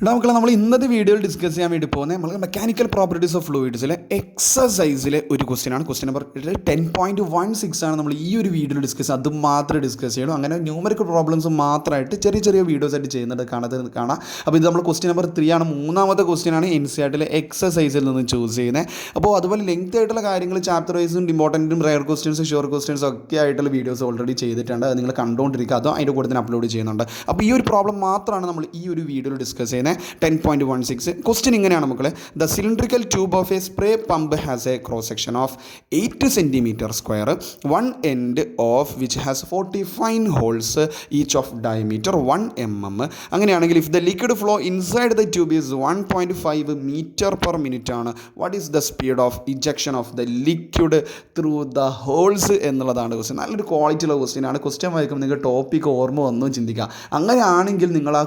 മക്കളെ നമ്മൾ ഇന്നത്തെ വീഡിയോയിൽ ഡിസ്കസ് ചെയ്യാൻ വേണ്ടി പോകുന്നത് നമ്മൾ മെക്കാനിക്കൽ പ്രോപ്പർട്ടീസ് ഓഫ് ഫ്ലൂയിഡ്സിലെ എക്സസൈസിലെ ഒരു ക്വസ്റ്റ്യനാണ്. ക്വസ്റ്റ്യൻ നമ്പർ 10.16 ആണ് നമ്മൾ ഈ ഒരു വീഡിയോയിൽ ഡിസ്കസ് അത് മാത്രമേ ഡിസ്കസ് ചെയ്യണം. അങ്ങനെ ന്യൂമറിക്കൽ പ്രോബ്ലംസ് മാത്രമായിട്ട് ചെറിയ ചെറിയ വീഡിയോസ് ആയിട്ട് ചെയ്യുന്നുണ്ട്, കാണാം. അപ്പോൾ ഇത് നമ്മൾ ക്വസ്റ്റ്യൻ നമ്പർ 3 ആണ്, മൂന്നാമത്തെ ക്വസ്റ്റ്യനാണ് NCERT എക്സസൈസിൽ നിന്ന് ചൂസ് ചെയ്യുന്നത്. അപ്പോൾ അതുപോലെ ലെങ്ത് ആയിട്ടുള്ള കാര്യങ്ങൾ ചാപ്റ്റർ വൈസും ഇമ്പോർട്ടൻറ്റും റയർ ക്വസ്റ്റ്യൻസും ഷുവർ ക്വസ്റ്റ്യൻസും ഒക്കെ ആയിട്ടുള്ള വീഡിയോസ് ഓൾറെഡി ചെയ്തിട്ടുണ്ട്. അത് നിങ്ങൾ കണ്ടുകൊണ്ടിരിക്കുക, അതോ അതിൻ്റെ കൂടെ തന്നെ അപ്ലോഡ് ചെയ്യുന്നുണ്ട്. അപ്പോൾ ഈ ഒരു പ്രോബ്ലം മാത്രമാണ് നമ്മൾ ഈ ഒരു വീഡിയോയിൽ ഡിസ്കസ് ചെയ്യുന്നത്. 10.16 ക്വസ്റ്റ്യൻ ഇങ്ങനെയാണ് മക്കളെ. The cylindrical tube of A spray pump has A cross section of 8 cm square, one end of which has 45 holes, each of diameter 1 mm. അങ്ങനെയാണെങ്കിൽ if the liquid flow inside the tube is 1.5 meter per minute ആണ്, what is the speed of ejection of the liquid through the holes എന്നുള്ളതാണ് question. നല്ലൊരു ക്വാളിറ്റിയുള്ള question ആണ്. Question വായിക്കുമ്പോൾ നിങ്ങൾക്ക് topic ഓർമ്മ വന്നു ചിന്തിക്കുക. അങ്ങനെയാണെങ്കിൽ നിങ്ങൾ ആ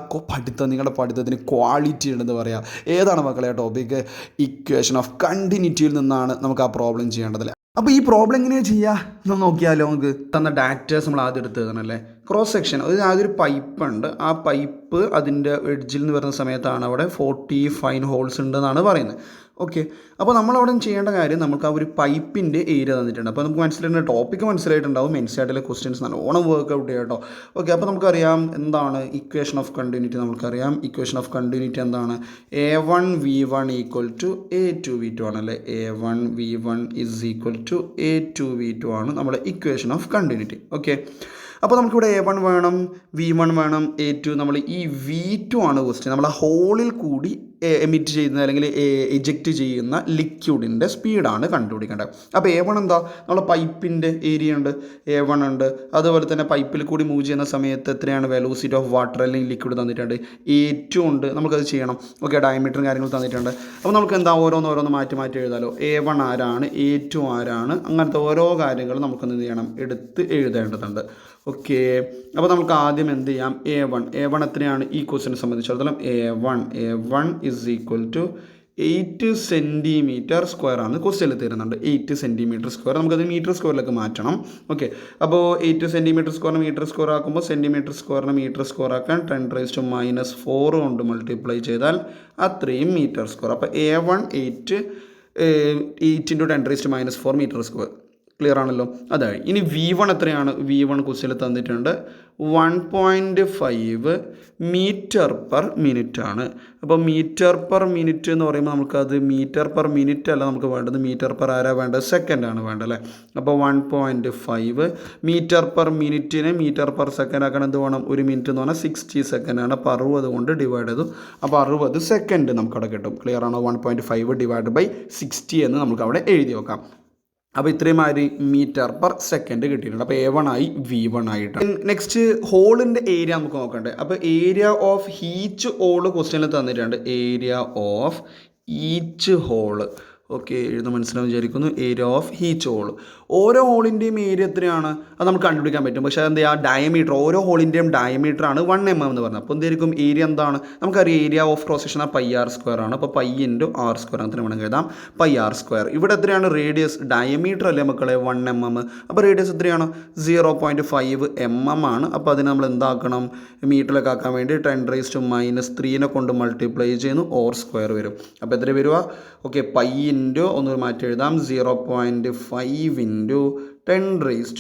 നിങ്ങളുടെ പഠിത്തത്തിന് ക്വാളിറ്റി ഉണ്ടെന്ന് പറയാം. ഏതാണ് മക്കളെ ആ ടോപ്പിക്ക്? ഇക്വേഷൻ ഓഫ് കണ്ടിന്യൂറ്റിയിൽ നിന്നാണ് നമുക്ക് ആ പ്രോബ്ലം ചെയ്യേണ്ടത്. അപ്പോൾ ഈ പ്രോബ്ലം എങ്ങനെയാണ് ചെയ്യുക എന്ന് നോക്കിയാലോ? നമുക്ക് തന്ന ഡാറ്റാസ് നമ്മൾ ആദ്യം എടുത്ത് തന്നല്ലേ. ക്രോസ് സെക്ഷൻ, അത് ആദ്യം ഒരു പൈപ്പ് ഉണ്ട്. ആ പൈപ്പ് അതിൻ്റെ എഡ്ജിൽ നിന്ന് വരുന്ന സമയത്താണ് അവിടെ 45 ഹോൾസ് ഉണ്ടെന്നാണ് പറയുന്നത്. ഓക്കെ, അപ്പോൾ നമ്മളവിടെ ചെയ്യേണ്ട കാര്യം, നമുക്ക് ആ ഒരു പൈപ്പിൻ്റെ ഏരിയ തന്നിട്ടുണ്ട്. അപ്പോൾ നമുക്ക് മനസ്സിലായിട്ട് ടോപ്പിക്ക് മനസ്സിലായിട്ടുണ്ടാവും. NCERT ക്വസ്റ്റ്യൻസ് നല്ലോണം വർക്ക്ഔട്ട് ചെയ്യാം കേട്ടോ. ഓക്കെ, അപ്പോൾ നമുക്കറിയാം എന്താണ് ഇക്വേഷൻ ഓഫ് കണ്ടിന്യൂറ്റി. നമുക്കറിയാം ഇക്വേഷൻ ഓഫ് കണ്ടിന്യൂറ്റി എന്താണ്? A1V1 = A2V2 ആണല്ലേ. A1V1 = A2V2 ആണ് നമ്മുടെ ഇക്വേഷൻ ഓഫ് കണ്ടിന്യൂറ്റി. ഓക്കെ, അപ്പോൾ നമുക്കിവിടെ A1 വേണം, V1 വേണം, A2. നമ്മൾ ഈ V2 ആണ് ക്വസ്റ്റ്യൻ. നമ്മൾ ആ ഹോളിൽ കൂടി എമിറ്റ് ചെയ്യുന്ന അല്ലെങ്കിൽ എജക്റ്റ് ചെയ്യുന്ന ലിക്വിഡിൻ്റെ സ്പീഡാണ് കണ്ടുപിടിക്കേണ്ടത്. അപ്പോൾ A1 എന്താ? നമ്മുടെ പൈപ്പിൻ്റെ ഏരിയ ഉണ്ട്, A1 ഉണ്ട്. അതുപോലെ തന്നെ പൈപ്പിൽ കൂടി മൂവ് ചെയ്യുന്ന സമയത്ത് എത്രയാണ് വെലോസിറ്റി ഓഫ് വാട്ടർ അല്ലെങ്കിൽ ലിക്വിഡ് തന്നിട്ടുണ്ട്, A2 ഉണ്ട്. നമുക്കത് ചെയ്യണം. ഓക്കെ, ഡയമീറ്ററും കാര്യങ്ങൾ തന്നിട്ടുണ്ട്. അപ്പോൾ നമുക്ക് എന്താ ഓരോന്ന് മാറ്റി എഴുതാലോ. A1 ആരാണ്, A2 ആരാണ്, അങ്ങനത്തെ ഓരോ കാര്യങ്ങളും നമുക്കൊന്ന് എന്ത് ചെയ്യണം, എടുത്ത് എഴുതേണ്ടതുണ്ട്. ഓക്കെ, അപ്പോൾ നമുക്ക് ആദ്യം എന്ത് ചെയ്യാം? A1 എത്രയാണ് ഈ ക്വസ്റ്റിനെ സംബന്ധിച്ചിടത്തോളം? A1 = 8 cm² ആണ് ക്വസ്റ്റ്യനിൽ തരുന്നുണ്ട്. 8 cm². നമുക്കത് മീറ്റർ² മാറ്റണം. ഓക്കെ, അപ്പോൾ 8 cm² മീറ്റർ² ആക്കുമ്പോൾ cm² മീറ്റർ² ആക്കാൻ 10⁻⁻⁴ കൊണ്ട് മൾട്ടിപ്ലൈ ചെയ്താൽ അത്രയും മീറ്റർ². അപ്പോൾ A1 8 × 10⁻⁻⁴ മീറ്റർ². ക്ലിയർ ആണല്ലോ. അതായി. ഇനി V1 എത്രയാണ്? V1 ക്വസ്റ്റ്യനിൽ തന്നിട്ടുണ്ട് 1.5 m/min ആണ്. അപ്പോൾ m/min എന്ന് പറയുമ്പോൾ നമുക്കത് m/min അല്ല നമുക്ക് വേണ്ടത്, m/ആരാ വേണ്ടത്? സെക്കൻഡ് ആണ് വേണ്ടത് അല്ലേ. അപ്പോൾ 1.5 m/min m/s ആക്കണം. എന്ത് വേണം? 1 മിനിറ്റ് എന്ന് പറഞ്ഞാൽ 60 സെക്കൻഡാണ്. അപ്പോൾ 60 കൊണ്ട് ഡിവൈഡ് ചെയ്തു. അപ്പോൾ 60 സെക്കൻഡ് നമുക്കവിടെ കിട്ടും. ക്ലിയർ ആണോ? 1.5 / 60 എന്ന് നമുക്ക് അവിടെ എഴുതി വെക്കാം. അപ്പോൾ ഇത്രയും m/s കിട്ടിയിട്ടുണ്ട്. അപ്പോൾ A1 ആയി, V1 ആയിട്ട്. നെക്സ്റ്റ് ഹോളിൻ്റെ ഏരിയ നമുക്ക് നോക്കണ്ടേ. അപ്പോൾ ഏരിയ ഓഫ് ഈച്ച് ഹോൾ ക്വസ്റ്റ്യനിൽ തന്നിട്ടുണ്ട്. Area of each hole. Okay, എഴുതാൻ മനസ്സിലാവും വിചാരിക്കുന്നു. Area of each hole. ഓരോ ഹോളിൻ്റെയും ഏരിയ എത്രയാണ് അത് നമുക്ക് കണ്ടുപിടിക്കാൻ പറ്റും. പക്ഷേ എന്താ, ആ ഡയമീറ്റർ, ഓരോ ഹോളിൻ്റെയും ഡയമീറ്റർ ആണ് 1 mm എന്ന് പറഞ്ഞത്. അപ്പോൾ എന്തായിരിക്കും ഏരിയ? എന്താണ് നമുക്കറിയാം? Area of cross section πr² ആണ്. അപ്പോൾ π × r². അങ്ങനെ വേണമെങ്കിൽ എഴുതാം, πr². ഇവിടെ എത്രയാണ് റേഡിയസ്? ഡയമീറ്റർ അല്ലേ മക്കളെ? 1 mm. അപ്പോൾ റേഡിയസ് എത്രയാണ്? 0.5 mm ആണ്. അപ്പോൾ അതിന് നമ്മൾ എന്താക്കണം? മീറ്ററിലേക്ക് ആക്കാൻ വേണ്ടി 10⁻⁻³ കൊണ്ട് മൾട്ടിപ്ലൈ ചെയ്യുന്നു, r² വരും. അപ്പോൾ എത്ര വരിക? ഓക്കെ, π × ഒന്ന് മാറ്റി എഴുതാം, 0.5 × 10⁻³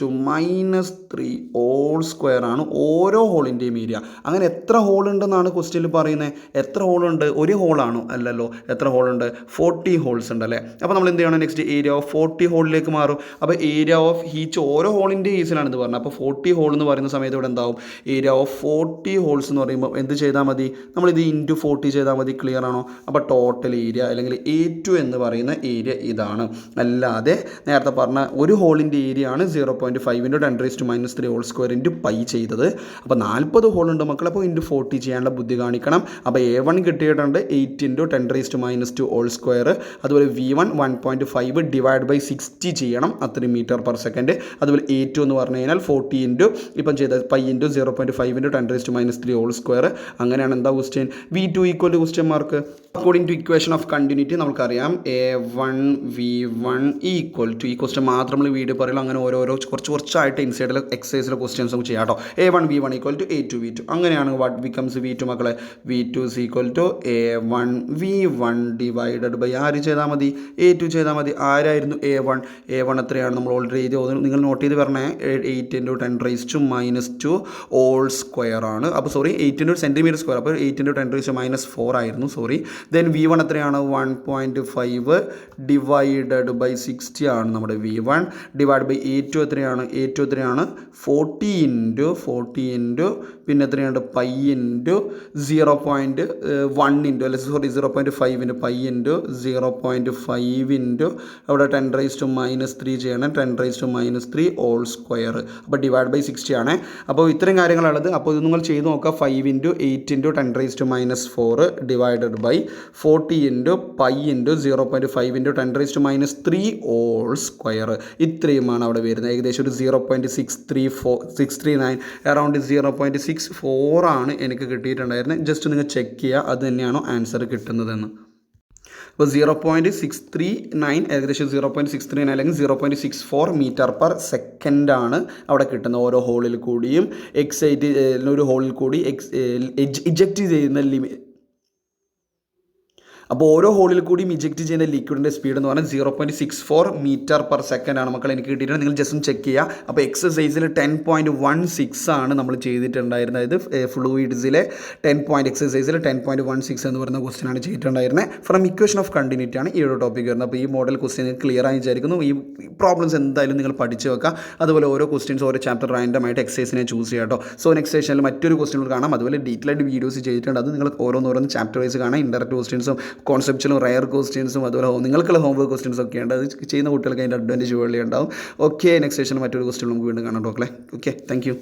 ആണ് ഓരോ ഹോളിൻ്റെയും ഏരിയ. അങ്ങനെ എത്ര ഹോൾ ഉണ്ടെന്നാണ് ക്വസ്റ്റ്യനിൽ പറയുന്നത്? എത്ര ഹോളുണ്ട്? ഒരു ഹോളാണോ? അല്ലല്ലോ. എത്ര ഹോളുണ്ട്? 40 ഹോൾസ് ഉണ്ട് അല്ലേ. അപ്പോൾ നമ്മൾ എന്ത് ചെയ്യണം? നെക്സ്റ്റ് ഏരിയ ഓഫ് 40 ഹോളിലേക്ക് മാറും. അപ്പോൾ ഏരിയ ഓഫ് ഈച്ച് ഓരോ ഹോളിൻ്റെ ഈസിലാണ് ഇത് പറഞ്ഞത്. അപ്പോൾ 40 ഹോൾ എന്ന് പറയുന്ന സമയത്ത് ഇവിടെ എന്താവും? ഏരിയ ഓഫ് 40 ഹോൾസ് എന്ന് പറയുമ്പോൾ എന്ത് ചെയ്താൽ മതി? നമ്മളിത് × 40 ചെയ്താൽ മതി. ക്ലിയർ ആണോ? അപ്പോൾ ടോട്ടൽ ഏരിയ അല്ലെങ്കിൽ A2 എന്ന് പറയുന്ന ഏരിയ ഇതാണ്. അല്ലാതെ നേരത്തെ പറഞ്ഞ ഒരു ഹോളിൻ്റെ ഏരിയ ആണ് 0.5 × 10⁻⁻³ × π ചെയ്തത്. അപ്പോൾ 40 ഹോളുണ്ട് മക്കൾ. അപ്പോൾ × 40 ചെയ്യാനുള്ള ബുദ്ധി കാണിക്കണം. അപ്പോൾ A1 കിട്ടിയിട്ടുണ്ട് 8 × 10⁻²². അതുപോലെ V1 1.5 / 60 ചെയ്യണം, അത്രയും m/s. അതുപോലെ A2 എന്ന് പറഞ്ഞു കഴിഞ്ഞാൽ 40 ഇപ്പം ചെയ്ത π × 0.5 × 10⁻⁻². അങ്ങനെയാണ് എന്താ question? V2 = question mark. According to equation of continuity നമുക്കറിയാം A1 V1 = ഈ ക്വസ്റ്റ്യൻ മാത്രം നമ്മൾ വീഡിയോ പറയുള്ളൂ. അങ്ങനെ ഓരോരോ കുറച്ചായിട്ട് ഇൻസൈഡിൽ എക്സസൈസിലെ ക്വസ്റ്റ്യൻസ് നമുക്ക് ചെയ്യാം കേട്ടോ. A1 V1 = A2 V2 അങ്ങനെയാണ് വാട്ട് ബിക്കംസ് V2 മക്കളെ. V2 = A1 V1 divided by ആര് ചെയ്താൽ മതി, A2 ചെയ്താൽ മതി. ആരായിരുന്നു A1 എത്രയാണ് നമ്മൾ ഓൾറെഡി എഴുതി, നിങ്ങൾ നോട്ട് ചെയ്ത് പറഞ്ഞേ 8 × 10⁻² ഹോൾ സ്ക്വയർ ആണ്. അപ്പോൾ സോറി 8 × cm², അപ്പോൾ 8 × 10⁻4 ആയിരുന്നു, സോറി. ദെൻ V1 എത്രയാണ് 1.5 ഡിവൈഡഡ് ബൈ 60 ആണ് നമ്മുടെ V1 ഡിവൈഡ് ബൈ A2 എത്രയാണ് 40 × പിന്നെ എത്രയാണ് π × 0.1 അല്ലെ സോറി 0.5 π × 0.5 അവിടെ 10⁻³ ചെയ്യണം, 10⁻³ ഹോൾ സ്ക്വയർ. അപ്പോൾ ഡിവൈഡ് ബൈ 60 ആണ്. അപ്പോൾ ഇത്രയും കാര്യങ്ങളുള്ളത്. അപ്പോൾ ഇത് നിങ്ങൾ ചെയ്ത് നോക്കുക. 5 × 8 × 10⁻4 ഡിവൈഡഡ് ബൈ 40 × π × 0.5 × 10⁻³ ഹോൾ സ്ക്വയർ. ഇത്രയുമാണ് അവിടെ വരുന്നത്. ഏകദേശം ഒരു 0.639 അറൗണ്ട് 0.64 ആണ് എനിക്ക് കിട്ടിയിട്ടുണ്ടായിരുന്നത്. ജസ്റ്റ് നിങ്ങൾ ചെക്ക് ചെയ്യുക അത് തന്നെയാണോ ആൻസർ കിട്ടുന്നതെന്ന്. അപ്പോൾ 0.639 ഏകദേശം 0.639 അല്ലെങ്കിൽ 0.64 m/s ആണ് അവിടെ കിട്ടുന്നത്. ഓരോ ഹോളിൽ കൂടിയും ഒരു ഹോളിൽ കൂടി ഇജക്റ്റ് ചെയ്യുന്ന അപ്പോൾ ഓരോ ഹോളിൽ കൂടിയും ഇജക്റ്റ് ചെയ്യുന്ന ലിക്വിഡിൻ്റെ സ്പീഡ് എന്ന് പറഞ്ഞാൽ 0.64 m/s ആണ് മക്കൾ എനിക്ക് കിട്ടിയിട്ടുണ്ട്. നിങ്ങൾ ജസ്റ്റ് ഒന്ന് ചെക്ക് ചെയ്യുക. അപ്പോൾ എക്സസൈസിൽ 10.16 ആണ് നമ്മൾ ചെയ്തിട്ടുണ്ടായിരുന്നത്. ഇത് ഫ്ലൂയിഡ്സിലെ എക്സസൈസിൽ 10.16 എന്ന് പറയുന്ന ക്വസ്റ്റ്യൻ ആണ് ചെയ്തിട്ടുണ്ടായിരുന്നത്. ഫ്രം ഇക്വേഷൻ ഓഫ് കണ്ടിന്യൂറ്റി ആണ് ഈ ഒരു ടോപ്പിക് വരുന്നത്. അപ്പോൾ ഈ മോഡൽ ക്വസ്റ്റ്യൻ ക്ലിയർ ആയി വിചാരിക്കുന്നു. ഈ പ്രോബ്ലംസ് എന്തായാലും നിങ്ങൾ പഠിച്ച് വെക്കുക. അതുപോലെ ഓരോ ക്വസ്റ്റ്യൻസ് ഓരോ ചാപ്റ്റർ റാൻഡമായിട്ട് എക്സസൈസിനെ ചൂസ് ചെയ്യാം കേട്ടോ. സോ നെക്സ്റ്റ് സെഷനിൽ മറ്റൊരു ക്വസ്റ്റ്യൻ കാണാം. അതുപോലെ ഡീറ്റെയിൽ ആയിട്ട് വീഡിയോസ് ചെയ്തിട്ടുണ്ട്. അത് നിങ്ങൾ ഓരോന്ന് ചാപ്റ്റർ വൈസ് കാണാം. ഇൻഡയറക്റ്റ് ക്വസ്റ്റ്യൻസും കോൺസെപ്റ്റും റയർ ക്വസ്റ്റ്യൻസും അതുപോലെ നിങ്ങൾക്കുള്ള ഹോംവർക്ക് ക്വസ്റ്റ്യൻസ് ഒക്കെ ഉണ്ട്. അത് ചെയ്യുന്ന കുട്ടികൾക്ക് അതിൻ്റെ അഡ്വാൻറ്റേജ് വേണ്ടി ഉണ്ടാവും. ഓക്കെ, നെക്സ്റ്റ് സെഷനിൽ മറ്റൊരു ക്വസ്റ്റ്യൻ നമുക്ക് വീണ്ടും കാണാം. Okay, thank you.